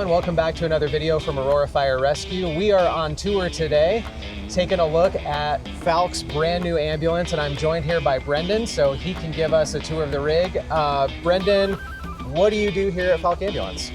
everyone, welcome back to another video from Aurora Fire Rescue. We are on tour today, taking a look at Falck's brand new ambulance, and I'm joined here by Brendan, so he can give us a tour of the rig. Brendan, what do you do here at Falck Ambulance?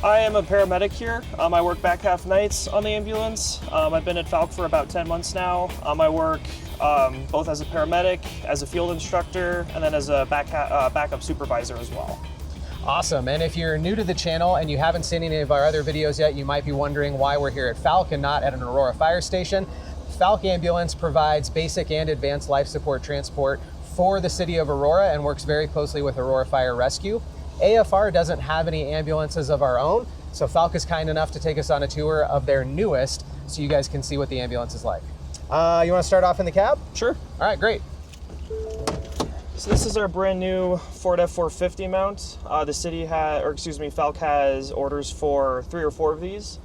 I am a paramedic here. I work back half nights on the ambulance. I've been at Falck for about 10 months now. I work both as a paramedic, as a field instructor, and then as a backup supervisor as well. Awesome, and if you're new to the channel and you haven't seen any of our other videos yet, you might be wondering why we're here at Falck and not at an Aurora fire station. Falck Ambulance provides basic and advanced life support transport for the city of Aurora and works very closely with Aurora Fire Rescue. AFR doesn't have any ambulances of our own, so Falck is kind enough to take us on a tour of their newest so you guys can see what the ambulance is like. You want to start off in the cab? Sure. All right, great. So this is our brand new Ford F450 mount. Falck has orders for 3 or 4 of these.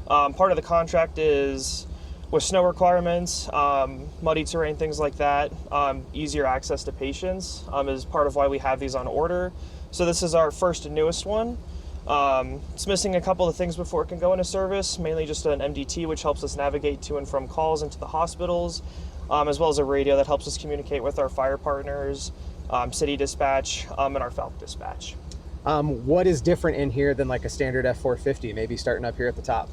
Part of the contract is with snow requirements, muddy terrain, things like that, easier access to patients is part of why we have these on order. So this is our first and newest one. It's missing a couple of things before it can go into service, mainly just an MDT, which helps us navigate to and from calls into the hospitals, as well as a radio that helps us communicate with our fire partners, city dispatch, and our Falck dispatch. What is different in here than like a standard F450, maybe starting up here at the top?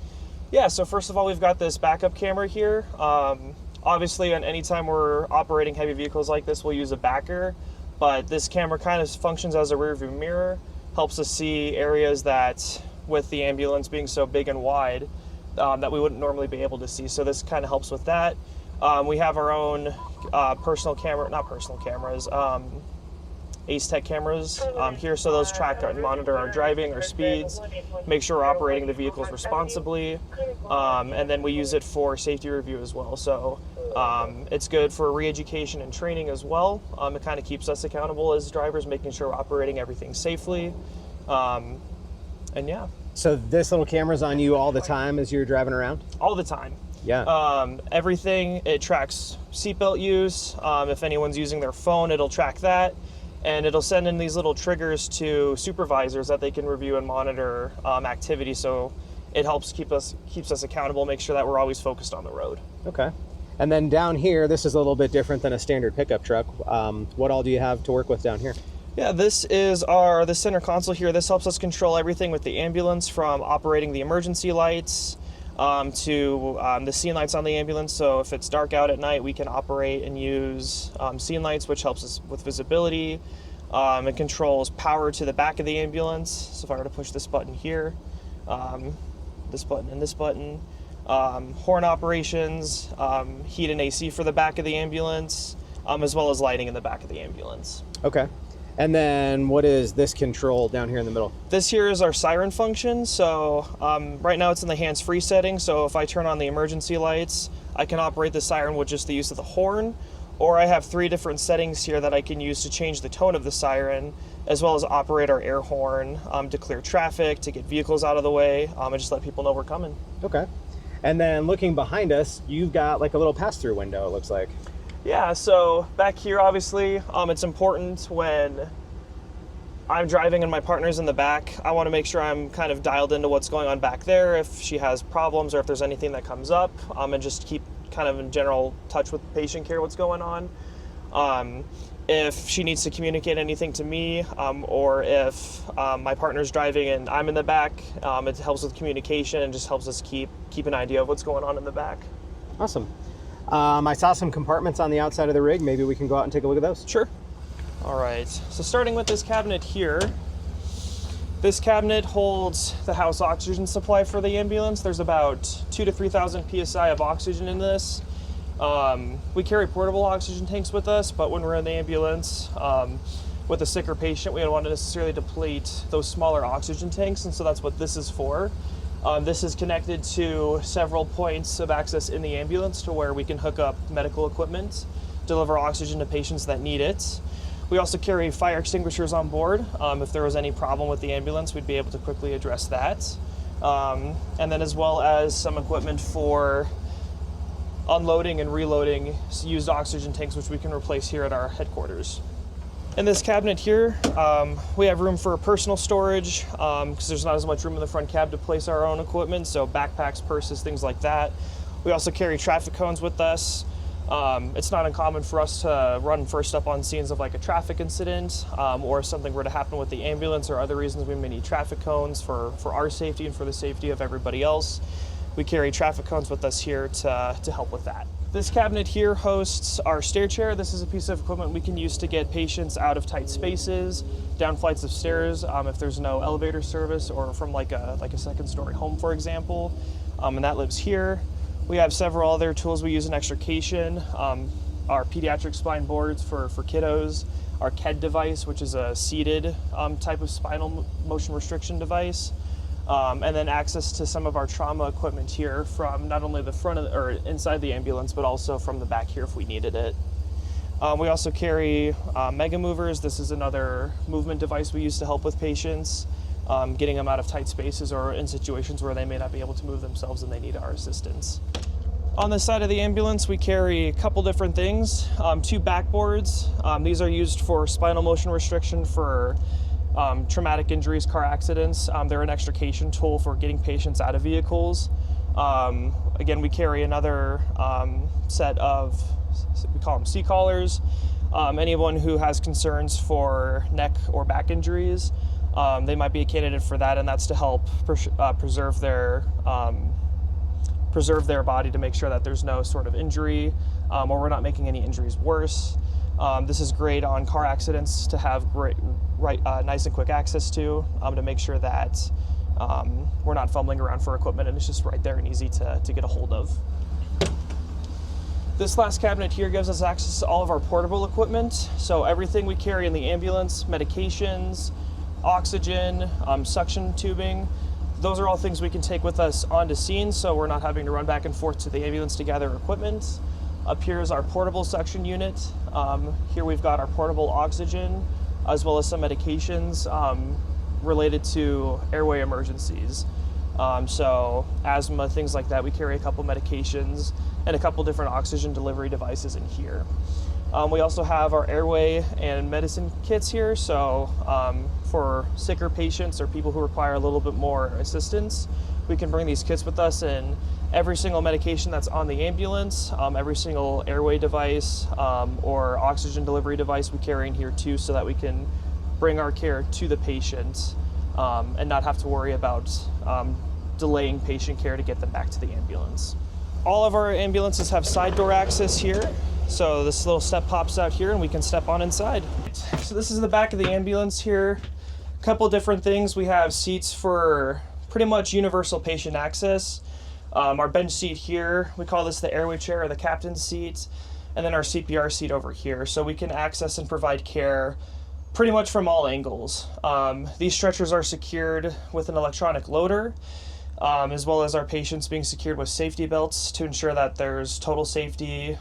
Yeah, so first of all, we've got this backup camera here. Obviously, anytime we're operating heavy vehicles like this, we'll use a backer, but this camera kind of functions as a rear view mirror, helps us see areas that, with the ambulance being so big and wide, that we wouldn't normally be able to see. So this kind of helps with that. We have our own Ace Tech cameras here, so those track and monitor our driving, our speeds, make sure we're operating the vehicles responsibly, and then we use it for safety review as well. So it's good for re-education and training as well. It kind of keeps us accountable as drivers, making sure we're operating everything safely, and yeah. So this little camera's on you all the time as you're driving around? All the time. Yeah. Everything, it tracks seatbelt use. If anyone's using their phone, it'll track that. And it'll send in these little triggers to supervisors that they can review and monitor activity. So it helps keeps us accountable, make sure that we're always focused on the road. Okay. And then down here, this is a little bit different than a standard pickup truck. What all do you have to work with down here? Yeah, this is the center console here. This helps us control everything with the ambulance, from operating the emergency lights to the scene lights on the ambulance. So if it's dark out at night, we can operate and use scene lights, which helps us with visibility. It controls power to the back of the ambulance. So if I were to push this button here, this button and this button, horn operations, heat and AC for the back of the ambulance, as well as lighting in the back of the ambulance. Okay. And then what is this control down here in the middle? This here is our siren function. So right now it's in the hands-free setting. So if I turn on the emergency lights, I can operate the siren with just the use of the horn. Or I have 3 different settings here that I can use to change the tone of the siren, as well as operate our air horn to clear traffic, to get vehicles out of the way, and just let people know we're coming. Okay. And then looking behind us, you've got like a little pass-through window, it looks like. Yeah, so back here, obviously, it's important when I'm driving and my partner's in the back. I want to make sure I'm kind of dialed into what's going on back there, if she has problems or if there's anything that comes up, and just keep kind of in general touch with patient care, what's going on. If she needs to communicate anything to me, or if my partner's driving and I'm in the back, it helps with communication and just helps us keep an idea of what's going on in the back. Awesome. I saw some compartments on the outside of the rig. Maybe we can go out and take a look at those. Sure. All right, so starting with this cabinet here, this cabinet holds the house oxygen supply for the ambulance. There's about 2,000 to 3,000 PSI of oxygen in this. We carry portable oxygen tanks with us, but when we're in the ambulance with a sicker patient, we don't want to necessarily deplete those smaller oxygen tanks, and so that's what this is for. This is connected to several points of access in the ambulance to where we can hook up medical equipment, deliver oxygen to patients that need it. We also carry fire extinguishers on board. If there was any problem with the ambulance, we'd be able to quickly address that. And then as well as some equipment for unloading and reloading used oxygen tanks, which we can replace here at our headquarters. In this cabinet here, we have room for personal storage because there's not as much room in the front cab to place our own equipment, so backpacks, purses, things like that. We also carry traffic cones with us. It's not uncommon for us to run first up on scenes of like a traffic incident or if something were to happen with the ambulance or other reasons we may need traffic cones for our safety and for the safety of everybody else. We carry traffic cones with us here to help with that. This cabinet here hosts our stair chair. This is a piece of equipment we can use to get patients out of tight spaces, down flights of stairs if there's no elevator service or from like a second story home, for example, and that lives here. We have several other tools we use in extrication, our pediatric spine boards for kiddos, our KED device, which is a seated type of spinal motion restriction device, and then access to some of our trauma equipment here from not only the front of or inside the ambulance, but also from the back here if we needed it. We also carry mega movers. This is another movement device we use to help with patients, getting them out of tight spaces or in situations where they may not be able to move themselves and they need our assistance. On the side of the ambulance, we carry a couple different things. 2 backboards. These are used for spinal motion restriction for traumatic injuries, car accidents. They're an extrication tool for getting patients out of vehicles. Again, we carry another set of, we call them C-collars. Anyone who has concerns for neck or back injuries, they might be a candidate for that, and that's to help preserve their body to make sure that there's no sort of injury or we're not making any injuries worse. This is great on car accidents to have nice and quick access to make sure that we're not fumbling around for equipment and it's just right there and easy to get a hold of. This last cabinet here gives us access to all of our portable equipment. So everything we carry in the ambulance, medications, oxygen, suction tubing, those are all things we can take with us onto scene so we're not having to run back and forth to the ambulance to gather equipment. Up here is our portable suction unit. Here we've got our portable oxygen as well as some medications related to airway emergencies. So asthma, things like that. We carry a couple medications and a couple different oxygen delivery devices in here. We also have our airway and medicine kits here. So for sicker patients or people who require a little bit more assistance, we can bring these kits with us, and every single medication that's on the ambulance, every single airway device or oxygen delivery device we carry in here too, so that we can bring our care to the patient and not have to worry about delaying patient care to get them back to the ambulance. All of our ambulances have side door access here. So this little step pops out here and we can step on inside. So this is the back of the ambulance here. A couple different things. We have seats for pretty much universal patient access. Our bench seat here, we call this the airway chair or the captain's seat, and then our CPR seat over here. So we can access and provide care pretty much from all angles. These stretchers are secured with an electronic loader, as well as our patients being secured with safety belts to ensure that there's total safety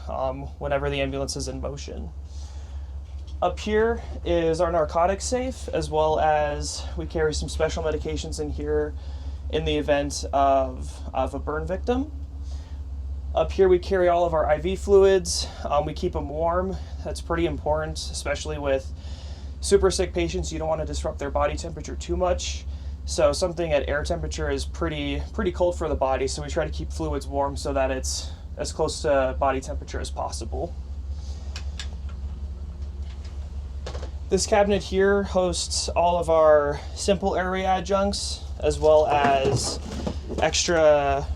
whenever the ambulance is in motion. Up here is our narcotics safe, as well as we carry some special medications in here in the event of a burn victim. Up here we carry all of our IV fluids. We keep them warm. That's pretty important, especially with super sick patients. You don't want to disrupt their body temperature too much. So something at air temperature is pretty cold for the body, so we try to keep fluids warm so that it's as close to body temperature as possible. This cabinet here hosts all of our simple airway adjuncts, as well as extra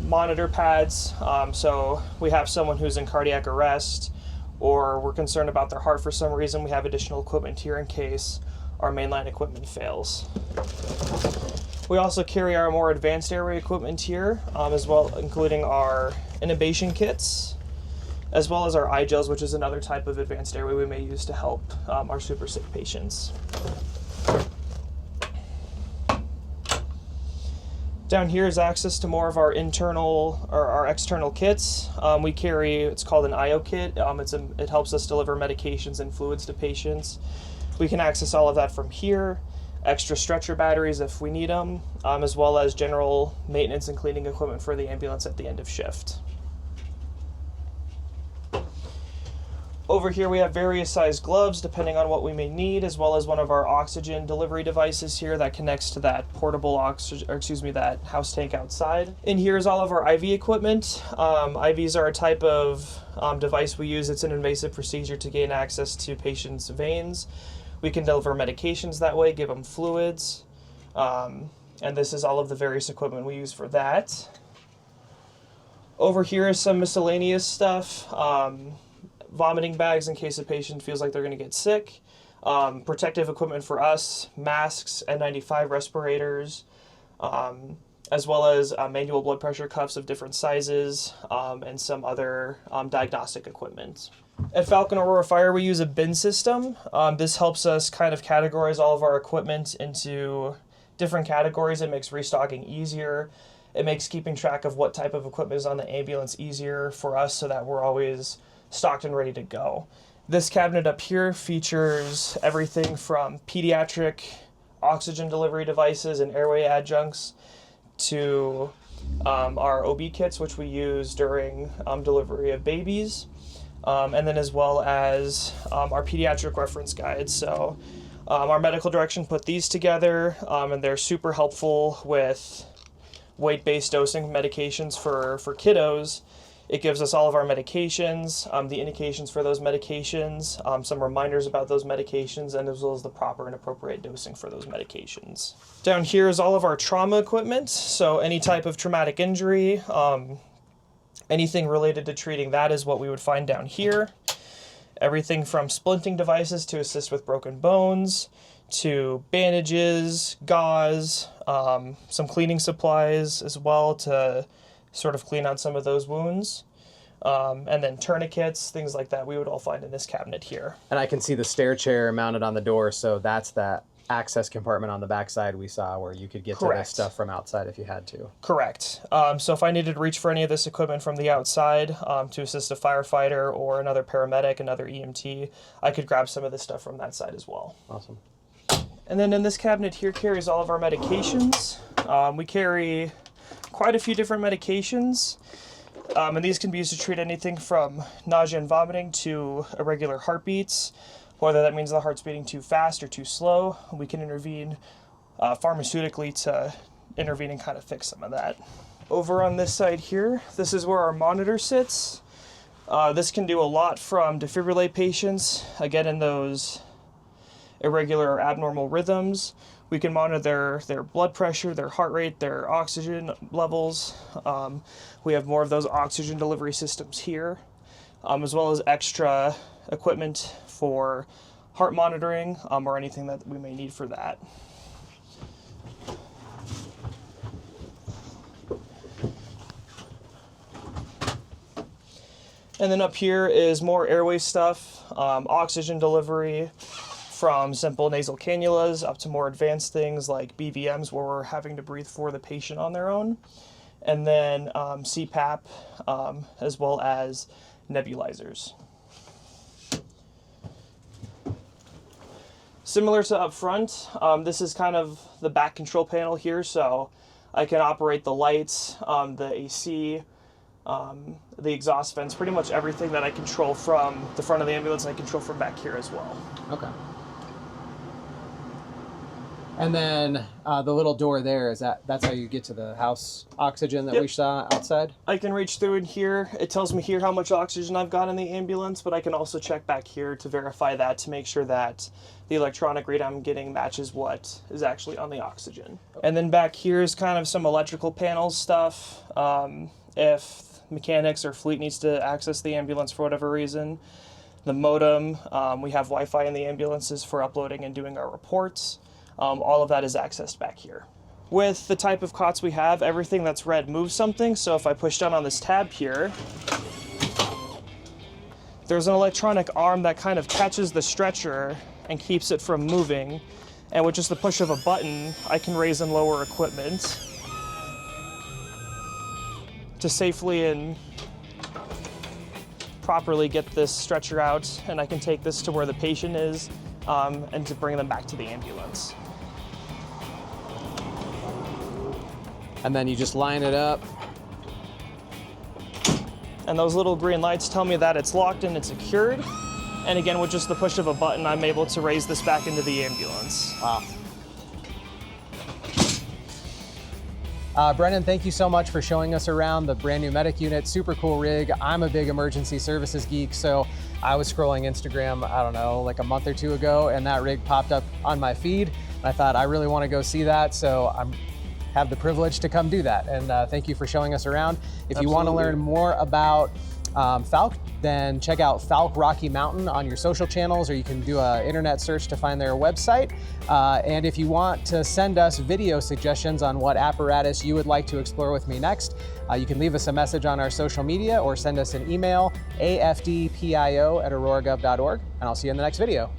monitor pads. So we have someone who's in cardiac arrest, or we're concerned about their heart for some reason, we have additional equipment here in case our mainline equipment fails. We also carry our more advanced airway equipment here, as well, including our intubation kits, as well as our eye gels, which is another type of advanced airway we may use to help our super sick patients. Down here is access to more of our internal or our external kits. We carry, it's called an IO kit. It helps us deliver medications and fluids to patients. We can access all of that from here. Extra stretcher batteries if we need them, as well as general maintenance and cleaning equipment for the ambulance at the end of shift. Over here we have various size gloves depending on what we may need, as well as one of our oxygen delivery devices here that connects to that portable oxygen, or excuse me, that house tank outside. In here is all of our IV equipment. IVs are a type of device we use. It's an invasive procedure to gain access to patients' veins. We can deliver medications that way, give them fluids, and this is all of the various equipment we use for that. Over here is some miscellaneous stuff. Vomiting bags in case a patient feels like they're going to get sick, protective equipment for us, masks, N95 respirators, as well as manual blood pressure cuffs of different sizes, and some other diagnostic equipment. At Falck Aurora Fire, we use a bin system. This helps us kind of categorize all of our equipment into different categories. It makes restocking easier. It makes keeping track of what type of equipment is on the ambulance easier for us so that we're always stocked and ready to go. This cabinet up here features everything from pediatric oxygen delivery devices and airway adjuncts to our OB kits, which we use during delivery of babies, and then as well as our pediatric reference guides. So our medical direction put these together, and they're super helpful with weight-based dosing medications for kiddos. It gives us all of our medications, the indications for those medications, some reminders about those medications, and as well as the proper and appropriate dosing for those medications. Down here is all of our trauma equipment, so any type of traumatic injury, anything related to treating that is what we would find down here. Everything from splinting devices to assist with broken bones, to bandages, gauze, some cleaning supplies as well to sort of clean out some of those wounds. And then tourniquets, things like that we would all find in this cabinet here. And I can see the stair chair mounted on the door, so that's that access compartment on the backside we saw where you could get to this stuff from outside if you had to. Correct. So if I needed to reach for any of this equipment from the outside to assist a firefighter or another paramedic, another EMT, I could grab some of this stuff from that side as well. Awesome. And then in this cabinet here carries all of our medications. We carry quite a few different medications, and these can be used to treat anything from nausea and vomiting to irregular heartbeats, whether that means the heart's beating too fast or too slow. We can intervene pharmaceutically to intervene and kind of fix some of that. Over on this side here, this is where our monitor sits. This can do a lot from defibrillate patients, again in those irregular or abnormal rhythms. We can monitor their blood pressure, their heart rate, their oxygen levels. We have more of those oxygen delivery systems here, as well as extra equipment for heart monitoring or anything that we may need for that. And then up here is more airway stuff, oxygen delivery, from simple nasal cannulas up to more advanced things like BVMs where we're having to breathe for the patient on their own, and then CPAP, as well as nebulizers. Similar to up front, this is kind of the back control panel here, so I can operate the lights, the AC, the exhaust vents, pretty much everything that I control from the front of the ambulance I control from back here as well. Okay. And then the little door there, that's how you get to the house oxygen that we saw outside? I can reach through in here. It tells me here how much oxygen I've got in the ambulance, but I can also check back here to verify that, to make sure that the electronic read I'm getting matches what is actually on the oxygen. And then back here is kind of some electrical panels stuff. If mechanics or fleet needs to access the ambulance for whatever reason. The modem, we have Wi-Fi in the ambulances for uploading and doing our reports. All of that is accessed back here. With the type of cots we have, everything that's red moves something, so if I push down on this tab here, there's an electronic arm that kind of catches the stretcher and keeps it from moving, and with just the push of a button, I can raise and lower equipment to safely and properly get this stretcher out, and I can take this to where the patient is and to bring them back to the ambulance. And then you just line it up. And those little green lights tell me that it's locked and it's secured. And again, with just the push of a button, I'm able to raise this back into the ambulance. Wow. Brennan, thank you so much for showing us around the brand new medic unit. Super cool rig. I'm a big emergency services geek, so I was scrolling Instagram, I don't know, like a month or two ago, and that rig popped up on my feed. And I thought, I really want to go see that, so I have the privilege to come do that. And thank you for showing us around. If you want to learn more about Falck, then check out Falck Rocky Mountain on your social channels, or you can do an internet search to find their website. And if you want to send us video suggestions on what apparatus you would like to explore with me next, you can leave us a message on our social media or send us an email, afdpio@auroragov.org, and I'll see you in the next video.